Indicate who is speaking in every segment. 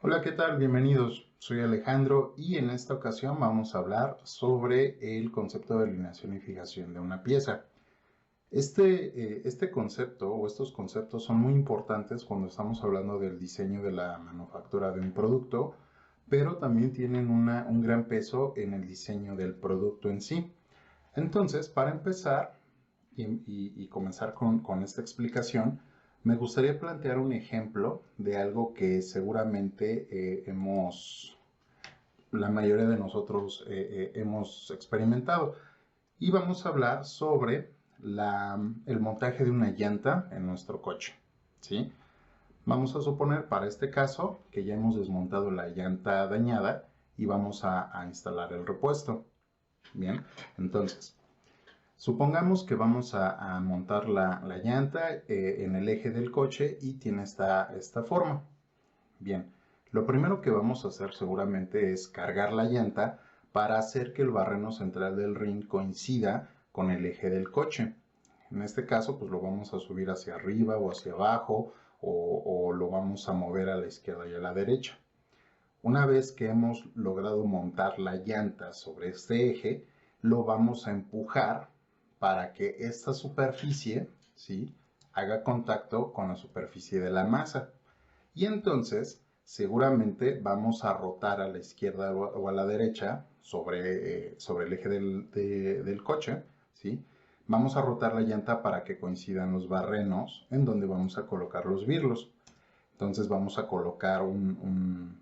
Speaker 1: Hola, ¿qué tal? Bienvenidos. Soy Alejandro y en esta ocasión vamos a hablar sobre el concepto de alineación y fijación de una pieza. Este concepto o estos conceptos son muy importantes cuando estamos hablando del diseño de la manufactura de un producto, pero también tienen un gran peso en el diseño del producto en sí. Entonces, para empezar y comenzar con esta explicación, me gustaría plantear un ejemplo de algo que seguramente la mayoría de nosotros hemos experimentado. Y vamos a hablar sobre el montaje de una llanta en nuestro coche. ¿Sí? Vamos a suponer para este caso que ya hemos desmontado la llanta dañada y vamos a instalar el repuesto. Bien, entonces supongamos que vamos a montar la llanta en el eje del coche y tiene esta forma. Bien, lo primero que vamos a hacer seguramente es cargar la llanta para hacer que el barreno central del rin coincida con el eje del coche. En este caso, pues lo vamos a subir hacia arriba o hacia abajo o lo vamos a mover a la izquierda y a la derecha. Una vez que hemos logrado montar la llanta sobre este eje, lo vamos a empujar para que esta superficie, ¿sí?, haga contacto con la superficie de la masa. Y entonces, seguramente vamos a rotar a la izquierda o a la derecha sobre el eje del coche, ¿sí? Vamos a rotar la llanta para que coincidan los barrenos en donde vamos a colocar los birlos. Entonces vamos a colocar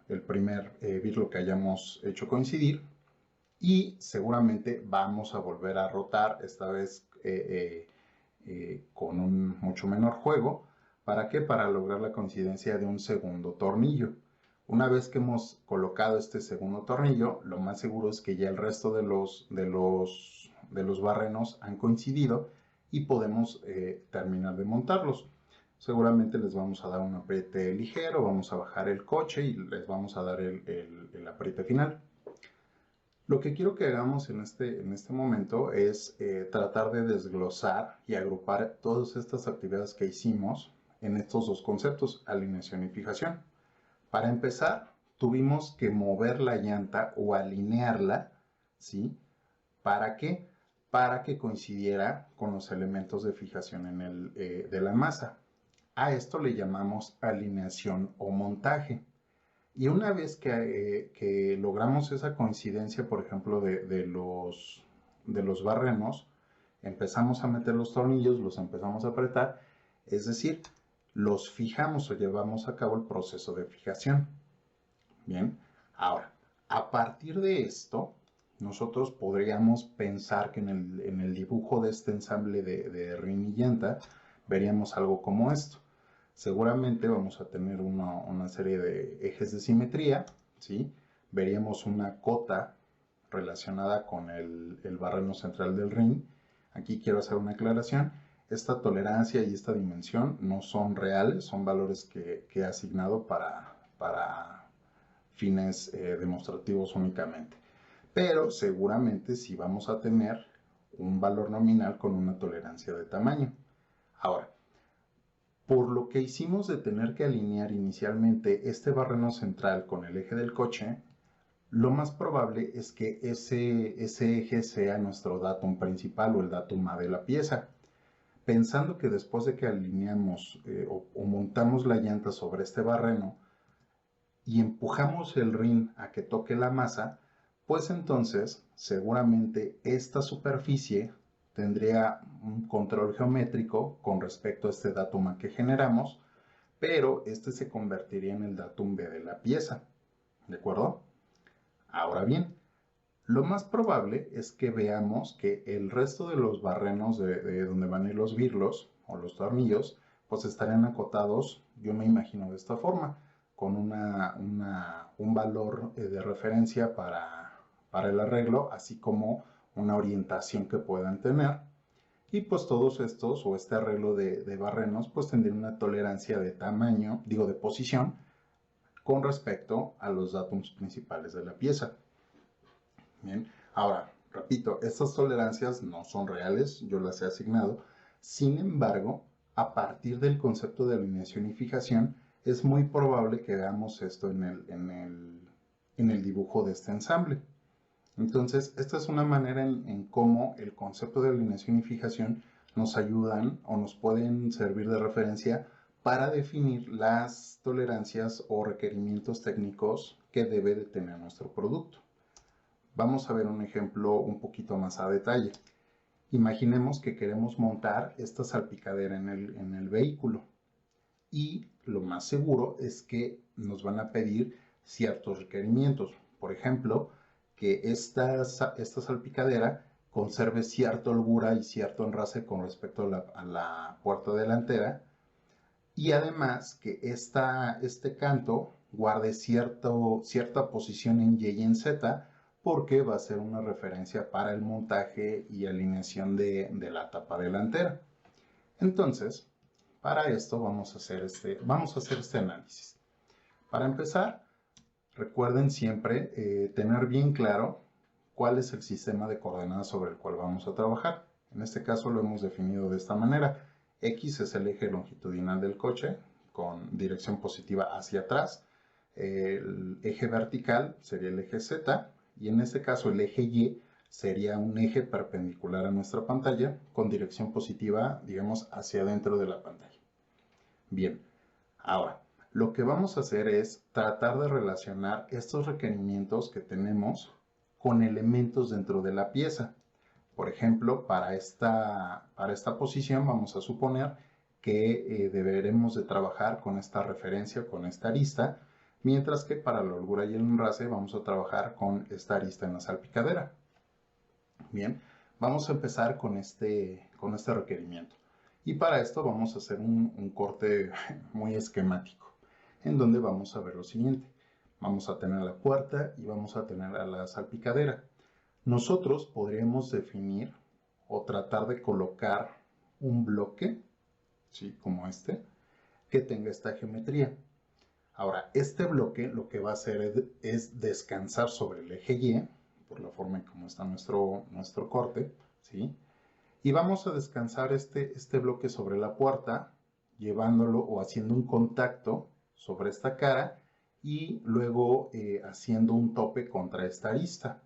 Speaker 1: el primer birlo que hayamos hecho coincidir y seguramente vamos a volver a rotar, esta vez con un mucho menor juego. ¿Para qué? Para lograr la coincidencia de un segundo tornillo. Una vez que hemos colocado este segundo tornillo, lo más seguro es que ya el resto de los barrenos han coincidido y podemos terminar de montarlos. Seguramente les vamos a dar un apriete ligero, vamos a bajar el coche y les vamos a dar el apriete final. Lo que quiero que hagamos en este momento es tratar de desglosar y agrupar todas estas actividades que hicimos en estos dos conceptos, alineación y fijación. Para empezar, tuvimos que mover la llanta o alinearla, ¿sí? ¿Para qué? Para que coincidiera con los elementos de fijación de la masa. A esto le llamamos alineación o montaje. Y una vez que logramos esa coincidencia, por ejemplo, de los barrenos, empezamos a meter los tornillos, los empezamos a apretar, es decir, los fijamos o llevamos a cabo el proceso de fijación. Bien, ahora, a partir de esto, nosotros podríamos pensar que en el dibujo de este ensamble de rin y llanta, veríamos algo como esto. Seguramente vamos a tener una serie de ejes de simetría, ¿sí? Veríamos una cota relacionada con el barreno central del rin. Aquí quiero hacer una aclaración. Esta tolerancia y esta dimensión no son reales, son valores que he asignado para fines demostrativos únicamente. Pero seguramente sí vamos a tener un valor nominal con una tolerancia de tamaño. Ahora, por lo que hicimos de tener que alinear inicialmente este barreno central con el eje del coche, lo más probable es que ese eje sea nuestro datum principal o el datum A de la pieza. Pensando que después de que alineamos o montamos la llanta sobre este barreno y empujamos el rin a que toque la masa, pues entonces seguramente esta superficie tendría un control geométrico con respecto a este datum A que generamos, pero este se convertiría en el datum B de la pieza. ¿De acuerdo? Ahora bien, lo más probable es que veamos que el resto de los barrenos de donde van a ir los birlos o los tornillos, pues estarían acotados, yo me imagino de esta forma, con un valor de referencia para el arreglo, así como una orientación que puedan tener. Y pues todos estos o este arreglo de barrenos pues tendría una tolerancia de tamaño, digo de posición, con respecto a los datums principales de la pieza. Bien, ahora, repito, estas tolerancias no son reales, yo las he asignado. Sin embargo, a partir del concepto de alineación y fijación, es muy probable que veamos esto en el dibujo de este ensamble. Entonces, esta es una manera en cómo el concepto de alineación y fijación nos ayudan o nos pueden servir de referencia para definir las tolerancias o requerimientos técnicos que debe de tener nuestro producto. Vamos a ver un ejemplo un poquito más a detalle. Imaginemos que queremos montar esta salpicadera en el vehículo y lo más seguro es que nos van a pedir ciertos requerimientos. Por ejemplo, que esta salpicadera conserve cierta holgura y cierto enrase con respecto a la puerta delantera y además que este canto guarde cierta posición en Y y en Z porque va a ser una referencia para el montaje y alineación de la tapa delantera. Entonces, para esto vamos a hacer este análisis. Para empezar, recuerden siempre tener bien claro cuál es el sistema de coordenadas sobre el cual vamos a trabajar. En este caso lo hemos definido de esta manera. X es el eje longitudinal del coche con dirección positiva hacia atrás. El eje vertical sería el eje Z y en este caso el eje Y sería un eje perpendicular a nuestra pantalla con dirección positiva, digamos, hacia adentro de la pantalla. Bien, ahora, lo que vamos a hacer es tratar de relacionar estos requerimientos que tenemos con elementos dentro de la pieza. Por ejemplo, para esta posición vamos a suponer que deberemos de trabajar con esta referencia, con esta arista, mientras que para la holgura y el enrase vamos a trabajar con esta arista en la salpicadera. Bien, vamos a empezar con este requerimiento. Y para esto vamos a hacer un corte muy esquemático, en donde vamos a ver lo siguiente. Vamos a tener la puerta y vamos a tener a la salpicadera. Nosotros podríamos definir o tratar de colocar un bloque, ¿sí? Como este, que tenga esta geometría. Ahora, este bloque lo que va a hacer es descansar sobre el eje Y, por la forma en cómo está nuestro corte, ¿sí? Y vamos a descansar este bloque sobre la puerta, llevándolo o haciendo un contacto sobre esta cara y luego haciendo un tope contra esta arista.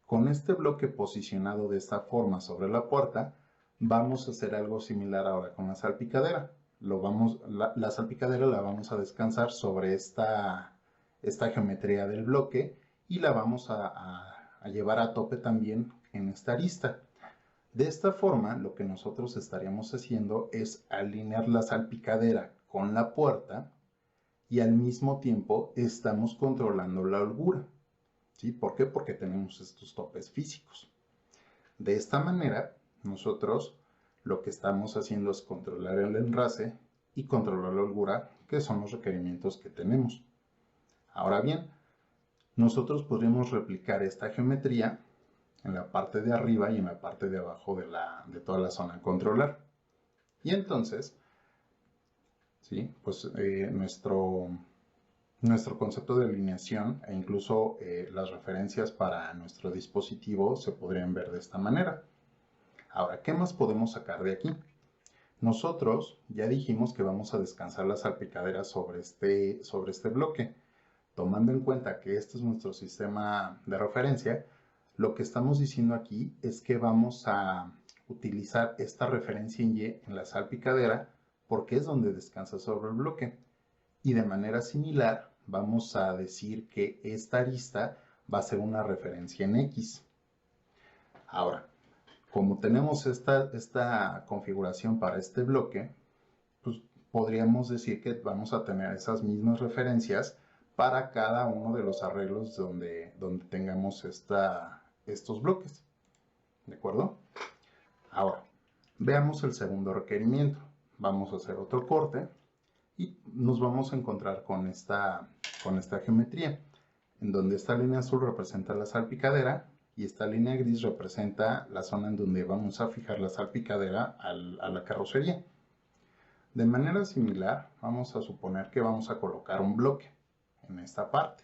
Speaker 1: Con este bloque posicionado de esta forma sobre la puerta, vamos a hacer algo similar ahora con la salpicadera. La salpicadera la vamos a descansar sobre esta geometría del bloque y la vamos a llevar a tope también en esta arista. De esta forma, lo que nosotros estaríamos haciendo es alinear la salpicadera con la puerta y al mismo tiempo estamos controlando la holgura. ¿Sí? ¿Por qué? Porque tenemos estos topes físicos. De esta manera, nosotros lo que estamos haciendo es controlar el enrase y controlar la holgura, que son los requerimientos que tenemos. Ahora bien, nosotros podríamos replicar esta geometría en la parte de arriba y en la parte de abajo de toda la zona a controlar. Y entonces, ¿sí? Pues nuestro concepto de alineación e incluso las referencias para nuestro dispositivo se podrían ver de esta manera. Ahora, ¿qué más podemos sacar de aquí? Nosotros ya dijimos que vamos a descansar la salpicadera sobre este bloque. Tomando en cuenta que este es nuestro sistema de referencia, lo que estamos diciendo aquí es que vamos a utilizar esta referencia en Y en la salpicadera porque es donde descansa sobre el bloque. Y de manera similar, vamos a decir que esta arista va a ser una referencia en X. Ahora, como tenemos esta configuración para este bloque, pues podríamos decir que vamos a tener esas mismas referencias para cada uno de los arreglos donde tengamos estos bloques. ¿De acuerdo? Ahora, veamos el segundo requerimiento. Vamos a hacer otro corte y nos vamos a encontrar con esta geometría, en donde esta línea azul representa la salpicadera y esta línea gris representa la zona en donde vamos a fijar la salpicadera a la carrocería. De manera similar, vamos a suponer que vamos a colocar un bloque en esta parte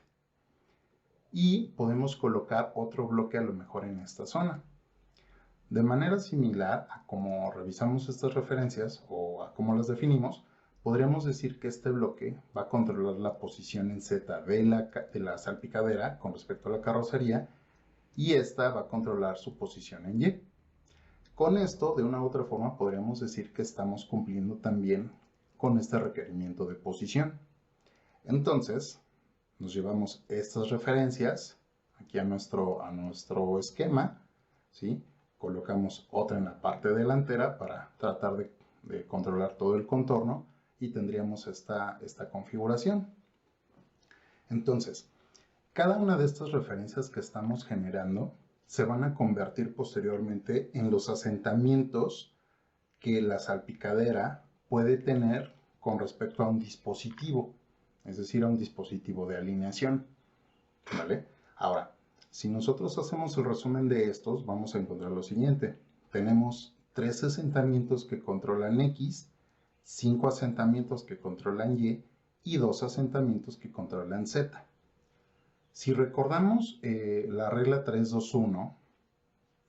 Speaker 1: y podemos colocar otro bloque a lo mejor en esta zona. De manera similar a como revisamos estas referencias o a cómo las definimos, podríamos decir que este bloque va a controlar la posición en Z de la salpicadera con respecto a la carrocería y esta va a controlar su posición en Y. Con esto, de una u otra forma, podríamos decir que estamos cumpliendo también con este requerimiento de posición. Entonces, nos llevamos estas referencias aquí a nuestro esquema, ¿sí? Colocamos otra en la parte delantera para tratar de controlar todo el contorno y tendríamos esta configuración. Entonces, cada una de estas referencias que estamos generando se van a convertir posteriormente en los asentamientos que la salpicadera puede tener con respecto a un dispositivo, es decir, a un dispositivo de alineación, ¿vale? Ahora, si nosotros hacemos el resumen de estos, vamos a encontrar lo siguiente. Tenemos 3 asentamientos que controlan X, 5 asentamientos que controlan y 2 asentamientos que controlan Z. Si recordamos la regla 321,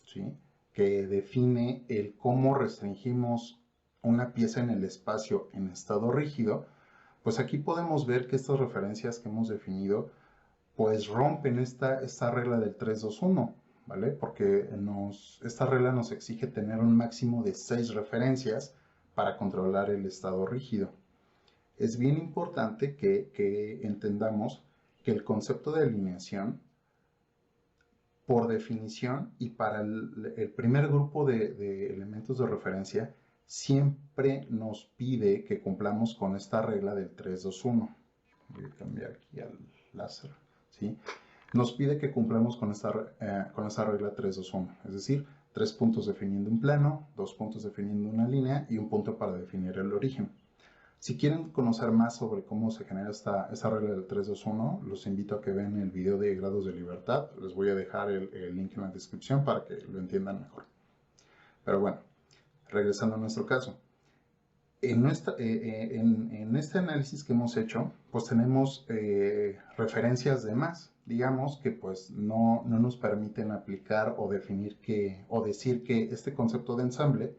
Speaker 1: ¿sí?, que define el cómo restringimos una pieza en el espacio en estado rígido, pues aquí podemos ver que estas referencias que hemos definido pues rompen esta regla del 321, ¿vale? Porque esta regla nos exige tener un máximo de 6 referencias para controlar el estado rígido. Es bien importante que entendamos que el concepto de alineación, por definición y para el primer grupo de elementos de referencia, siempre nos pide que cumplamos con esta regla del 321. Voy a cambiar aquí al láser, ¿sí? Nos pide que cumplamos con esta regla 321, es decir, 3 puntos definiendo un plano, 2 puntos definiendo una línea y un punto para definir el origen. Si quieren conocer más sobre cómo se genera esta regla del 321, los invito a que vean el video de grados de libertad. Les voy a dejar el link en la descripción para que lo entiendan mejor. Pero bueno, regresando a nuestro caso. En este análisis que hemos hecho, pues tenemos referencias de más, digamos que pues no nos permiten aplicar o definir o decir que este concepto de ensamble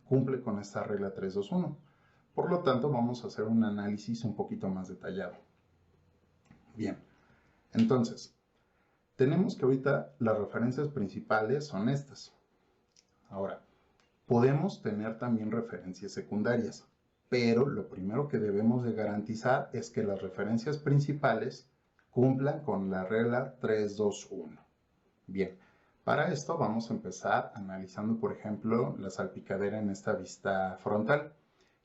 Speaker 1: cumple con esta regla 321. Por lo tanto, vamos a hacer un análisis un poquito más detallado. Bien, entonces, tenemos que ahorita las referencias principales son estas. Ahora, podemos tener también referencias secundarias, pero lo primero que debemos de garantizar es que las referencias principales cumplan con la regla 321. Bien, para esto vamos a empezar analizando, por ejemplo, la salpicadera en esta vista frontal.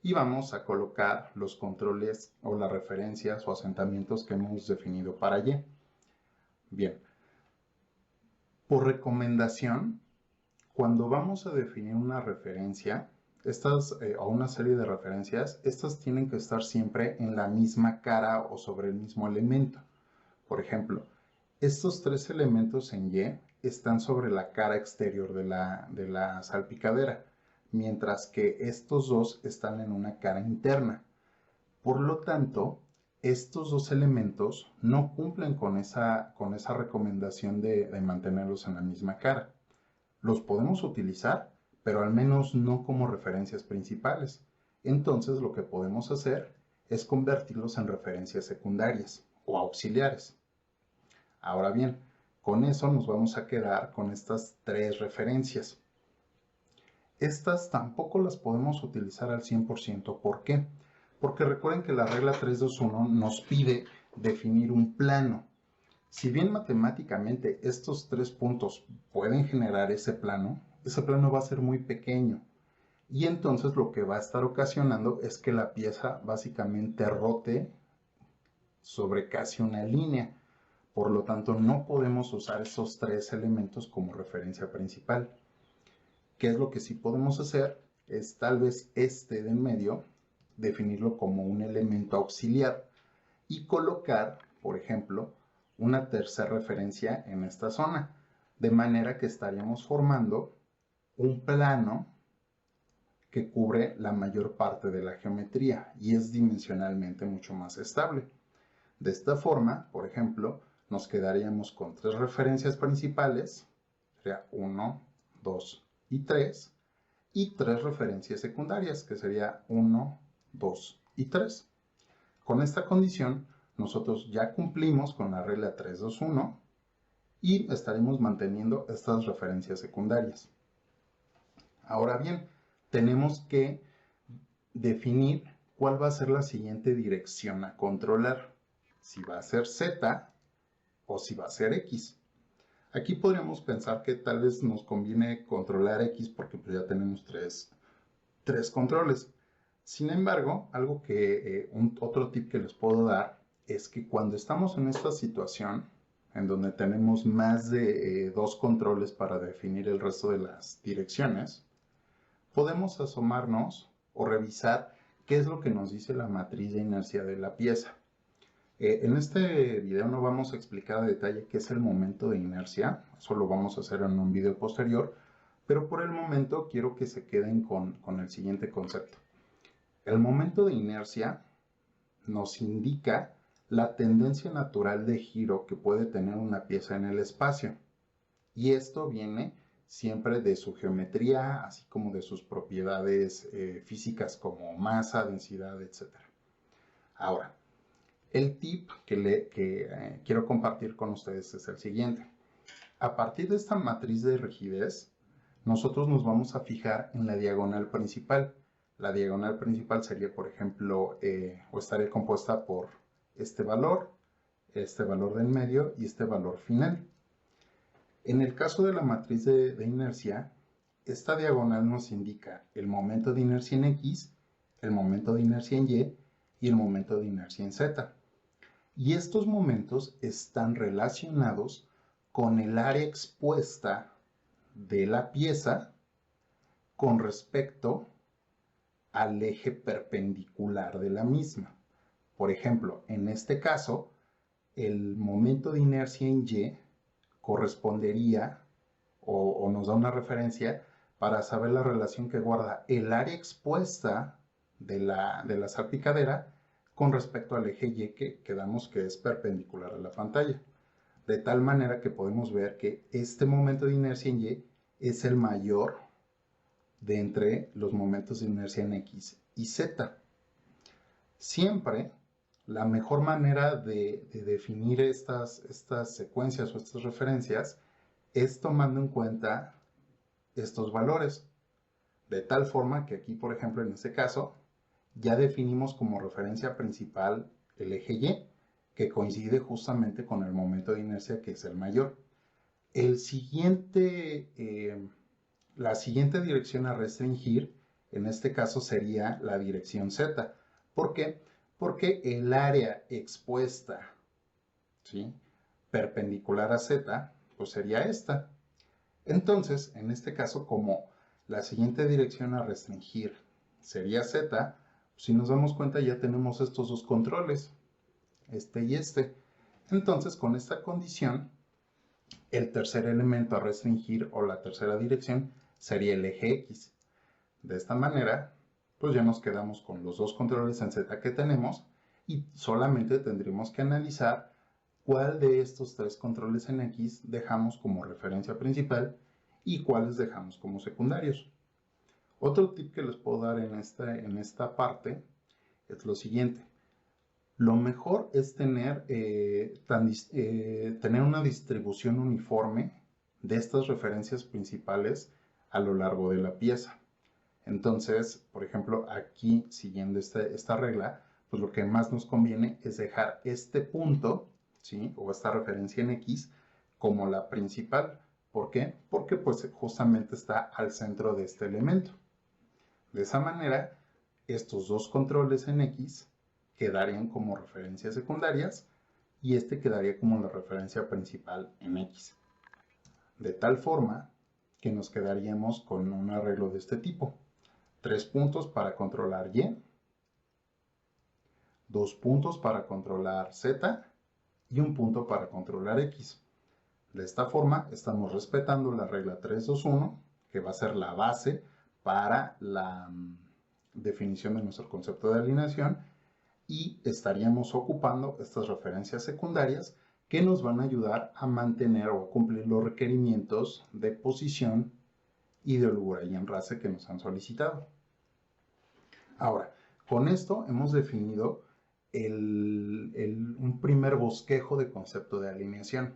Speaker 1: Y vamos a colocar los controles o las referencias o asentamientos que hemos definido para Y. Bien, por recomendación, cuando vamos a definir una referencia, o una serie de referencias, estas tienen que estar siempre en la misma cara o sobre el mismo elemento. Por ejemplo, estos 3 elementos en Y están sobre la cara exterior de la salpicadera, mientras que estos 2 están en una cara interna. Por lo tanto, estos 2 elementos no cumplen con esa recomendación de mantenerlos en la misma cara. Los podemos utilizar, pero al menos no como referencias principales. Entonces, lo que podemos hacer es convertirlos en referencias secundarias o auxiliares. Ahora bien, con eso nos vamos a quedar con estas 3 referencias. Estas tampoco las podemos utilizar al 100%. ¿Por qué? Porque recuerden que la regla 321 nos pide definir un plano. Si bien matemáticamente estos 3 puntos pueden generar ese plano va a ser muy pequeño. Y entonces lo que va a estar ocasionando es que la pieza básicamente rote sobre casi una línea. Por lo tanto, no podemos usar esos 3 elementos como referencia principal. ¿Qué es lo que sí podemos hacer? Es tal vez de en medio, definirlo como un elemento auxiliar y colocar, por ejemplo, una tercera referencia en esta zona, de manera que estaríamos formando un plano que cubre la mayor parte de la geometría y es dimensionalmente mucho más estable. De esta forma, por ejemplo, nos quedaríamos con 3 referencias principales, sería 1, 2 y 3 referencias secundarias, que sería 1, 2 y 3. Con esta condición, nosotros ya cumplimos con la regla 3, 2, 1 y estaremos manteniendo estas referencias secundarias. Ahora bien, tenemos que definir cuál va a ser la siguiente dirección a controlar, si va a ser Z o si va a ser X. Aquí podríamos pensar que tal vez nos conviene controlar X porque pues ya tenemos tres controles. Sin embargo, algo que otro tip que les puedo dar es que cuando estamos en esta situación en donde tenemos más de dos controles para definir el resto de las direcciones, podemos asomarnos o revisar qué es lo que nos dice la matriz de inercia de la pieza. En este video no vamos a explicar a detalle qué es el momento de inercia, eso lo vamos a hacer en un video posterior, pero por el momento quiero que se queden con el siguiente concepto. El momento de inercia nos indica la tendencia natural de giro que puede tener una pieza en el espacio, y esto viene siempre de su geometría, así como de sus propiedades físicas como masa, densidad, etc. Ahora, el tip que quiero compartir con ustedes es el siguiente. A partir de esta matriz de rigidez, nosotros nos vamos a fijar en la diagonal principal. La diagonal principal sería, por ejemplo, o estaría compuesta por este valor del medio y este valor final. En el caso de la matriz de inercia, esta diagonal nos indica el momento de inercia en X, el momento de inercia en Y y el momento de inercia en Z. Y estos momentos están relacionados con el área expuesta de la pieza con respecto al eje perpendicular de la misma. Por ejemplo, en este caso, el momento de inercia en Y correspondería o nos da una referencia para saber la relación que guarda el área expuesta de la salpicadera con respecto al eje Y que quedamos que es perpendicular a la pantalla. De tal manera que podemos ver que este momento de inercia en Y es el mayor de entre los momentos de inercia en X y Z. Siempre la mejor manera de definir estas secuencias o estas referencias es tomando en cuenta estos valores. De tal forma que aquí, por ejemplo, en este caso, ya definimos como referencia principal el eje Y, que coincide justamente con el momento de inercia que es el mayor. La siguiente dirección a restringir, en este caso sería la dirección Z. ¿Por qué? Porque el área expuesta, ¿sí?, perpendicular a Z, pues sería esta. Entonces, en este caso, como la siguiente dirección a restringir sería Z, si nos damos cuenta ya tenemos estos dos controles, este y este. Entonces, con esta condición, el tercer elemento a restringir o la tercera dirección sería el eje X. De esta manera, pues ya nos quedamos con los dos controles en Z que tenemos y solamente tendremos que analizar cuál de estos tres controles en X dejamos como referencia principal y cuáles dejamos como secundarios. Otro tip que les puedo dar en esta parte es lo siguiente. Lo mejor es tener una distribución uniforme de estas referencias principales a lo largo de la pieza. Entonces, por ejemplo, aquí siguiendo esta regla, pues lo que más nos conviene es dejar este punto, ¿sí?, o esta referencia en X como la principal. ¿Por qué? Porque pues justamente está al centro de este elemento. De esa manera, estos dos controles en X quedarían como referencias secundarias y este quedaría como la referencia principal en X. De tal forma que nos quedaríamos con un arreglo de este tipo. 3 puntos para controlar Y, 2 puntos para controlar Z y 1 punto para controlar X. De esta forma estamos respetando la regla 3-2-1, que va a ser la base para la definición de nuestro concepto de alineación, y estaríamos ocupando estas referencias secundarias que nos van a ayudar a mantener o a cumplir los requerimientos de posición y de holgura y enrace que nos han solicitado. Ahora, Con esto hemos definido un primer bosquejo de concepto de alineación.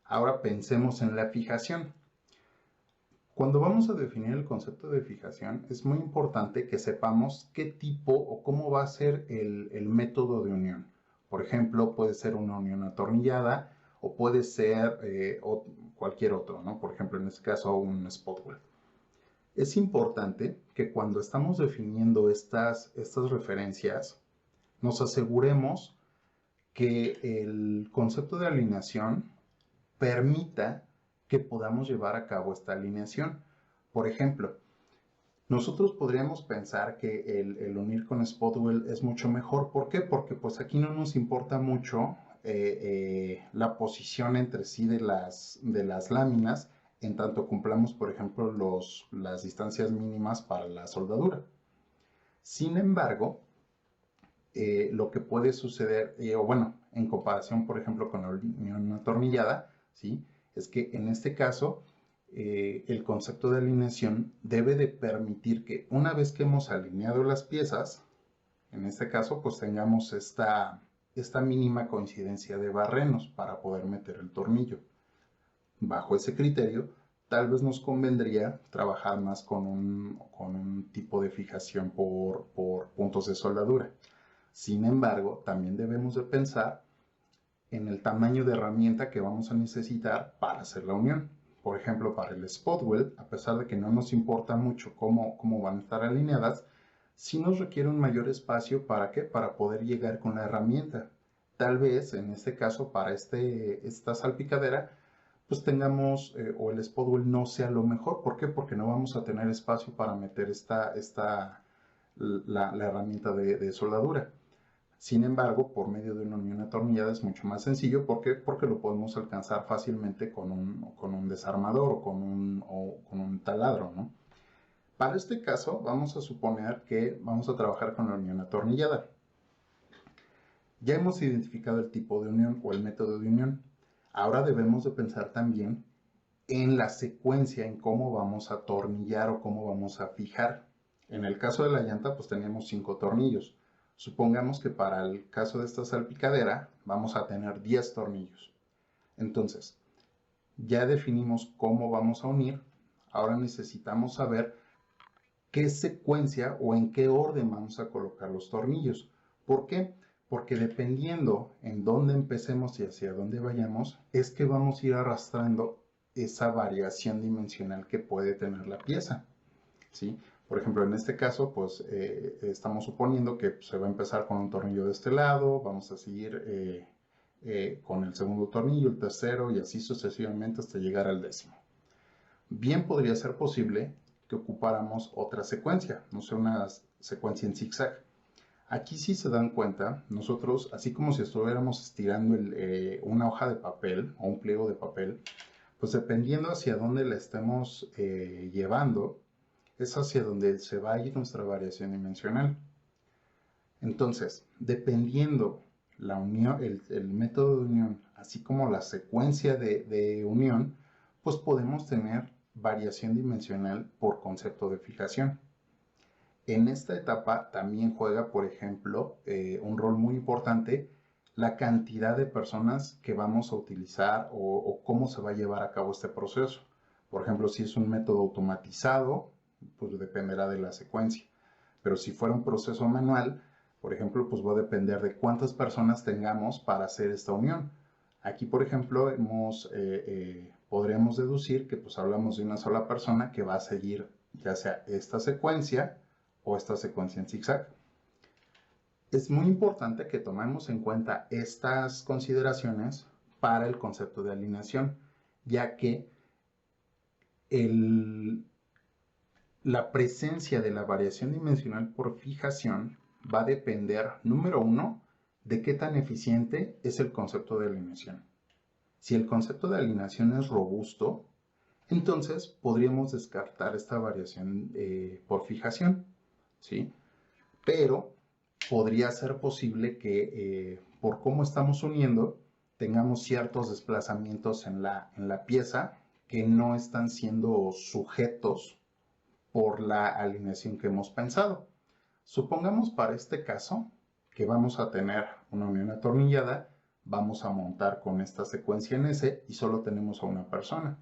Speaker 1: Ahora pensemos en la fijación. Cuando vamos a definir el concepto de fijación, es muy importante que sepamos qué tipo o cómo va a ser el método de unión. Por ejemplo, puede ser una unión atornillada o puede ser cualquier otro, ¿no? Por ejemplo, en este caso, un spot weld. Es importante que cuando estamos definiendo estas referencias, nos aseguremos que el concepto de alineación permita que podamos llevar a cabo esta alineación. Por ejemplo, nosotros podríamos pensar que el unir con spot weld es mucho mejor. ¿Por qué? Porque pues aquí no nos importa mucho la posición entre sí de las láminas, en tanto cumplamos, por ejemplo, las distancias mínimas para la soldadura. Sin embargo, lo que puede suceder, o bueno, en comparación, por ejemplo, con la unión atornillada, ¿sí? Es que en este caso, el concepto de alineación debe de permitir que una vez que hemos alineado las piezas, en este caso, pues tengamos esta mínima coincidencia de barrenos para poder meter el tornillo. Bajo ese criterio, tal vez nos convendría trabajar más con un tipo de fijación por puntos de soldadura. Sin embargo, también debemos de pensar en el tamaño de herramienta que vamos a necesitar para hacer la unión. Por ejemplo, para el spot weld, a pesar de que no nos importa mucho cómo van a estar alineadas, sí nos requiere un mayor espacio. ¿Para qué? Para poder llegar con la herramienta. Tal vez, en este caso, para esta salpicadera, pues tengamos, o el spot weld no sea lo mejor. ¿Por qué? Porque no vamos a tener espacio para meter la herramienta de soldadura. Sin embargo, por medio de una unión atornillada es mucho más sencillo. ¿Por qué? Porque lo podemos alcanzar fácilmente con un desarmador o con un taladro, ¿no? Para este caso, vamos a suponer que vamos a trabajar con la unión atornillada. Ya hemos identificado el tipo de unión o el método de unión. Ahora debemos de pensar también en la secuencia, en cómo vamos a atornillar o cómo vamos a fijar. En el caso de la llanta, pues tenemos 5 tornillos. Supongamos que para el caso de esta salpicadera vamos a tener 10 tornillos. Entonces, ya definimos cómo vamos a unir. Ahora necesitamos saber qué secuencia o en qué orden vamos a colocar los tornillos. ¿Por qué? Porque dependiendo en dónde empecemos y hacia dónde vayamos, es que vamos a ir arrastrando esa variación dimensional que puede tener la pieza, ¿sí? Por ejemplo, en este caso, pues estamos suponiendo que se va a empezar con un tornillo de este lado, vamos a seguir con el segundo tornillo, el tercero y así sucesivamente hasta llegar al 10º. Bien podría ser posible que ocupáramos otra secuencia, no sé, una secuencia en zigzag. Aquí sí se dan cuenta, nosotros, así como si estuviéramos estirando una hoja de papel o un pliego de papel, pues dependiendo hacia dónde la estemos llevando, es hacia donde se va a ir nuestra variación dimensional. Entonces, dependiendo la unión, el método de unión, así como la secuencia de unión, pues podemos tener variación dimensional por concepto de fijación. En esta etapa también juega, por ejemplo, un rol muy importante la cantidad de personas que vamos a utilizar o cómo se va a llevar a cabo este proceso. Por ejemplo, si es un método automatizado, pues dependerá de la secuencia. Pero si fuera un proceso manual, por ejemplo, pues va a depender de cuántas personas tengamos para hacer esta unión. Aquí, por ejemplo, podríamos deducir que pues hablamos de una sola persona que va a seguir ya sea esta secuencia o esta secuencia en zigzag. Es muy importante que tomemos en cuenta estas consideraciones para el concepto de alineación, ya que la presencia de la variación dimensional por fijación va a depender, número uno, de qué tan eficiente es el concepto de alineación. Si el concepto de alineación es robusto, entonces podríamos descartar esta variación por fijación, ¿sí? Pero podría ser posible que por cómo estamos uniendo tengamos ciertos desplazamientos en la pieza que no están siendo sujetos por la alineación que hemos pensado. Supongamos para este caso que vamos a tener una unión atornillada, vamos a montar con esta secuencia en S y solo tenemos a una persona.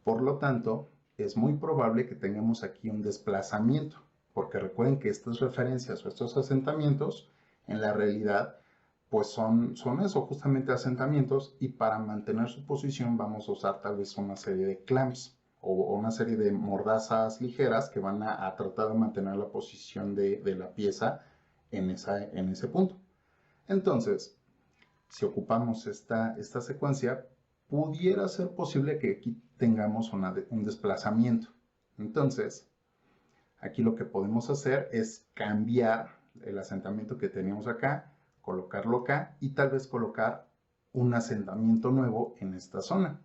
Speaker 1: Por lo tanto, es muy probable que tengamos aquí un desplazamiento, porque recuerden que estas referencias o estos asentamientos en la realidad pues son eso, justamente asentamientos, y para mantener su posición vamos a usar tal vez una serie de clamps o una serie de mordazas ligeras que van a tratar de mantener la posición de la pieza en ese punto. Entonces, si ocupamos esta secuencia, pudiera ser posible que aquí tengamos un desplazamiento. Entonces, aquí lo que podemos hacer es cambiar el asentamiento que teníamos acá, colocarlo acá y tal vez colocar un asentamiento nuevo en esta zona.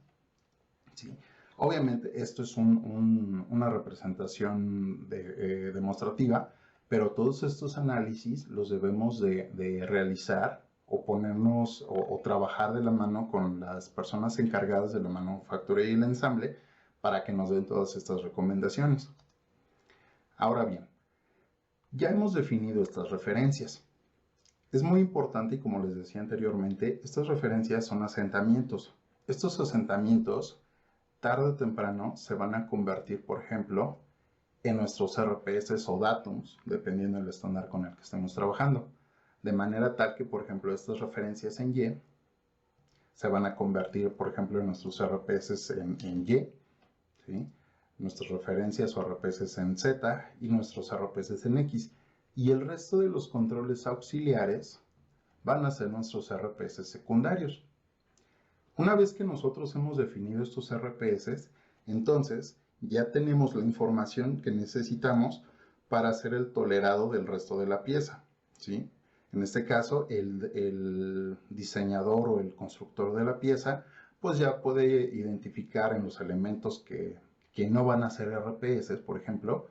Speaker 1: ¿Sí? Obviamente esto es una representación demostrativa, pero todos estos análisis los debemos de realizar o ponernos o trabajar de la mano con las personas encargadas de la manufactura y el ensamble para que nos den todas estas recomendaciones. Ahora bien, ya hemos definido estas referencias. Es muy importante, y como les decía anteriormente, estas referencias son asentamientos. Estos asentamientos, tarde o temprano, se van a convertir, por ejemplo, en nuestros RPS o datums, dependiendo del estándar con el que estemos trabajando. De manera tal que, por ejemplo, estas referencias en Y se van a convertir, por ejemplo, en nuestros RPS en Y, ¿sí? Nuestras referencias o RPS en Z y nuestros RPS en X. Y el resto de los controles auxiliares van a ser nuestros RPS secundarios. Una vez que nosotros hemos definido estos RPS, entonces ya tenemos la información que necesitamos para hacer el tolerado del resto de la pieza, ¿sí? En este caso, el diseñador o el constructor de la pieza, pues ya puede identificar en los elementos que no van a ser RPS, por ejemplo,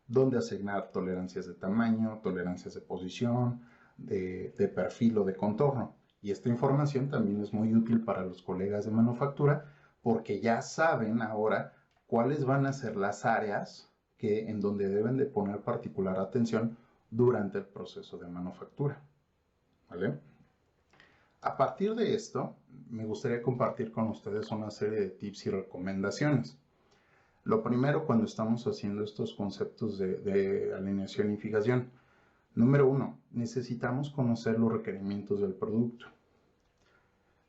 Speaker 1: dónde asignar tolerancias de tamaño, tolerancias de posición, de perfil o de contorno. Y esta información también es muy útil para los colegas de manufactura porque ya saben ahora cuáles van a ser las áreas en donde deben de poner particular atención durante el proceso de manufactura. ¿Vale? A partir de esto, me gustaría compartir con ustedes una serie de tips y recomendaciones. Lo primero, cuando estamos haciendo estos conceptos de alineación y fijación. Número 1, necesitamos conocer los requerimientos del producto.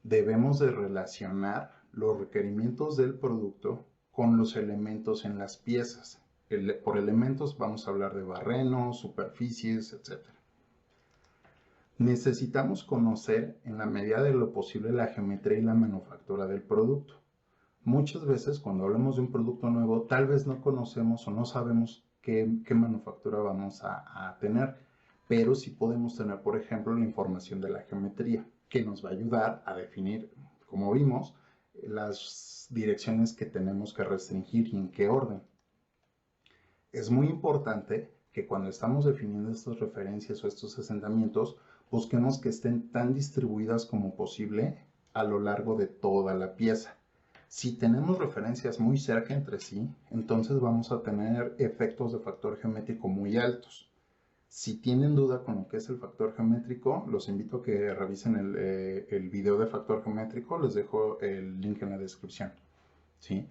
Speaker 1: Debemos de relacionar los requerimientos del producto con los elementos en las piezas. Por elementos vamos a hablar de barrenos, superficies, etc. Necesitamos conocer en la medida de lo posible la geometría y la manufactura del producto. Muchas veces cuando hablamos de un producto nuevo, tal vez no conocemos o no sabemos qué manufactura vamos a tener, pero sí podemos tener, por ejemplo, la información de la geometría, que nos va a ayudar a definir, como vimos, las direcciones que tenemos que restringir y en qué orden. Es muy importante que cuando estamos definiendo estas referencias o estos asentamientos, busquemos que estén tan distribuidas como posible a lo largo de toda la pieza. Si tenemos referencias muy cerca entre sí, entonces vamos a tener efectos de factor geométrico muy altos. Si tienen duda con lo que es el factor geométrico, los invito a que revisen el video de factor geométrico, les dejo el link en la descripción. ¿Sí?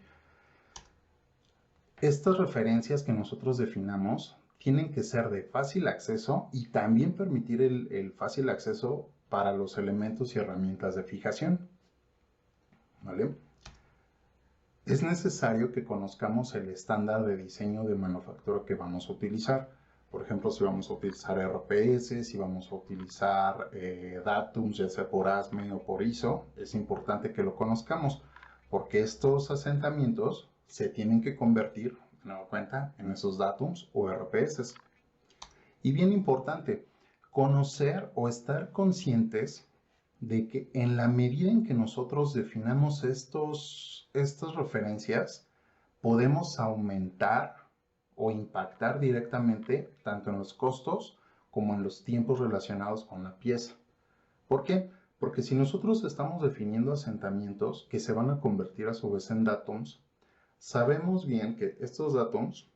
Speaker 1: Estas referencias que nosotros definamos tienen que ser de fácil acceso y también permitir el fácil acceso para los elementos y herramientas de fijación. ¿Vale? Es necesario que conozcamos el estándar de diseño de manufactura que vamos a utilizar. Por ejemplo, si vamos a utilizar RPS, si vamos a utilizar datums, ya sea por ASME o por ISO, es importante que lo conozcamos porque estos asentamientos se tienen que convertir, de nueva cuenta, en esos datums o RPS. Y bien importante, conocer o estar conscientes de que en la medida en que nosotros definamos estas referencias, podemos aumentar o impactar directamente tanto en los costos como en los tiempos relacionados con la pieza. ¿Por qué? Porque si nosotros estamos definiendo asentamientos que se van a convertir a su vez en datums, sabemos bien que estos datums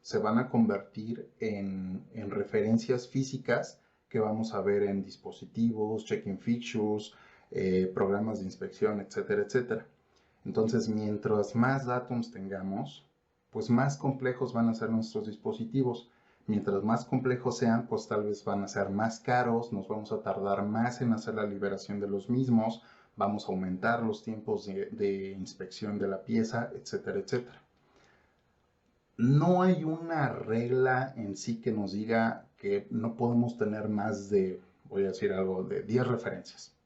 Speaker 1: se van a convertir en referencias físicas que vamos a ver en dispositivos, check-in fixtures, programas de inspección, etcétera, etcétera. Entonces, mientras más datums tengamos, pues más complejos van a ser nuestros dispositivos. Mientras más complejos sean, pues tal vez van a ser más caros, nos vamos a tardar más en hacer la liberación de los mismos, vamos a aumentar los tiempos de inspección de la pieza, etcétera, etcétera. No hay una regla en sí que nos diga que no podemos tener más de, voy a decir algo, de 10 referencias.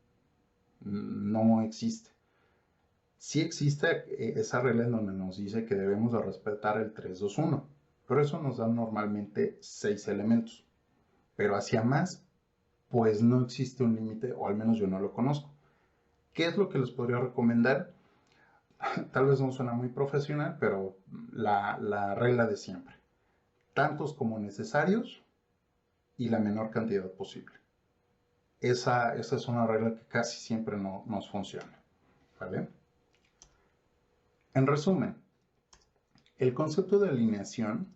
Speaker 1: No existe. Sí existe esa regla en donde nos dice que debemos de respetar el 3-2-1, pero eso nos da normalmente 6 elementos. Pero hacia más, pues no existe un límite, o al menos yo no lo conozco. ¿Qué es lo que les podría recomendar? Tal vez no suena muy profesional, pero la regla de siempre. Tantos como necesarios y la menor cantidad posible. Esa es una regla que casi siempre nos funciona. ¿Vale? En resumen, el concepto de alineación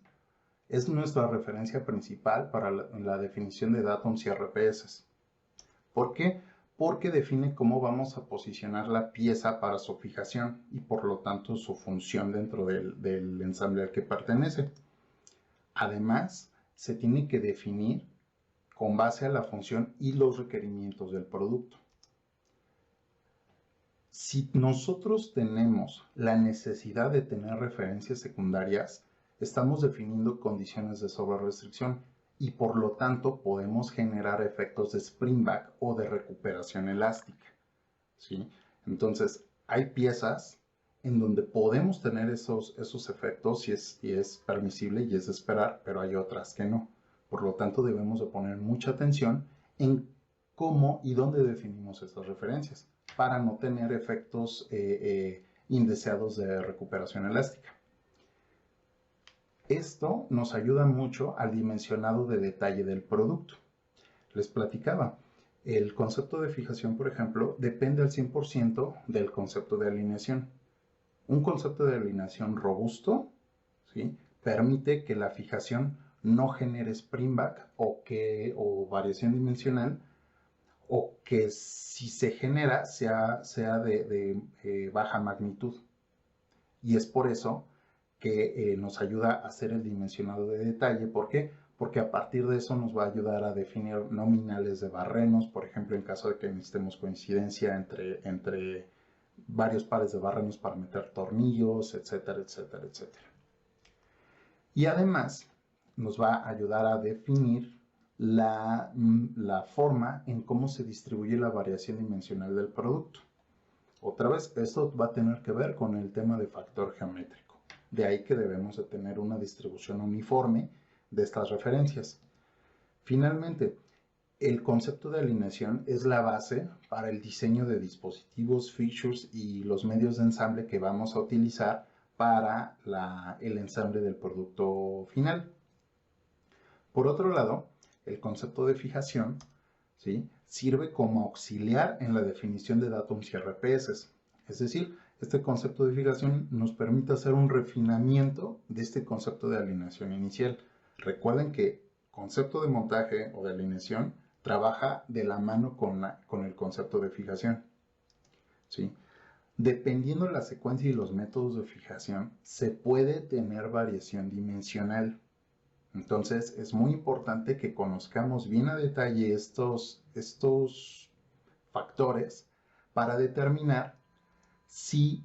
Speaker 1: es nuestra referencia principal para la definición de datums y RPS. ¿Por qué? Porque define cómo vamos a posicionar la pieza para su fijación y por lo tanto su función dentro del ensamble al que pertenece. Además, se tiene que definir con base a la función y los requerimientos del producto. Si nosotros tenemos la necesidad de tener referencias secundarias, estamos definiendo condiciones de sobrerestricción y por lo tanto podemos generar efectos de springback o de recuperación elástica. ¿Sí? Entonces, hay piezas en donde podemos tener esos efectos y es permisible y es de esperar, pero hay otras que no. Por lo tanto, debemos de poner mucha atención en cómo y dónde definimos estas referencias para no tener efectos indeseados de recuperación elástica. Esto nos ayuda mucho al dimensionado de detalle del producto. Les platicaba, el concepto de fijación, por ejemplo, depende al 100% del concepto de alineación. Un concepto de alineación robusto, ¿sí?, permite que la fijación no genere springback o variación dimensional, o que si se genera sea de baja magnitud. Y es por eso que nos ayuda a hacer el dimensionado de detalle. ¿Por qué? Porque a partir de eso nos va a ayudar a definir nominales de barrenos, por ejemplo, en caso de que necesitemos coincidencia entre varios pares de barrenos para meter tornillos, etcétera, etcétera, etcétera. Y además nos va a ayudar a definir la forma en cómo se distribuye la variación dimensional del producto. Otra vez, esto va a tener que ver con el tema de factor geométrico. De ahí que debemos de tener una distribución uniforme de estas referencias. Finalmente, el concepto de alineación es la base para el diseño de dispositivos, features y los medios de ensamble que vamos a utilizar para el ensamble del producto final. Por otro lado, el concepto de fijación, ¿sí?, sirve como auxiliar en la definición de datums y RPS. Es decir, este concepto de fijación nos permite hacer un refinamiento de este concepto de alineación inicial. Recuerden que concepto de montaje o de alineación trabaja de la mano con el concepto de fijación. ¿Sí? Dependiendo de la secuencia y los métodos de fijación, se puede tener variación dimensional. Entonces, es muy importante que conozcamos bien a detalle estos factores para determinar si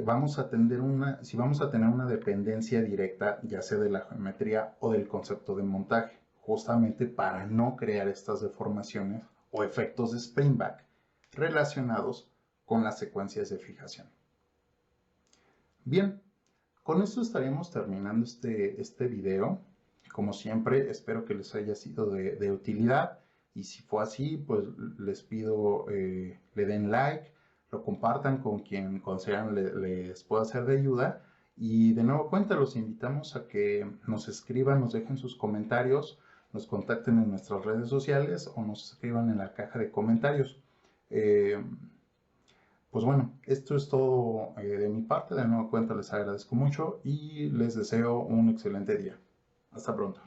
Speaker 1: vamos a tener una dependencia directa, ya sea de la geometría o del concepto de montaje, justamente para no crear estas deformaciones o efectos de springback relacionados con las secuencias de fijación. Bien, con esto estaríamos terminando este video. Como siempre, espero que les haya sido de utilidad, y si fue así, pues les pido le den like, lo compartan con quien consideran les pueda ser de ayuda, y de nuevo cuenta, los invitamos a que nos escriban, nos dejen sus comentarios, nos contacten en nuestras redes sociales o nos escriban en la caja de comentarios. Pues bueno, esto es todo de mi parte. De nueva cuenta les agradezco mucho y les deseo un excelente día. Hasta pronto.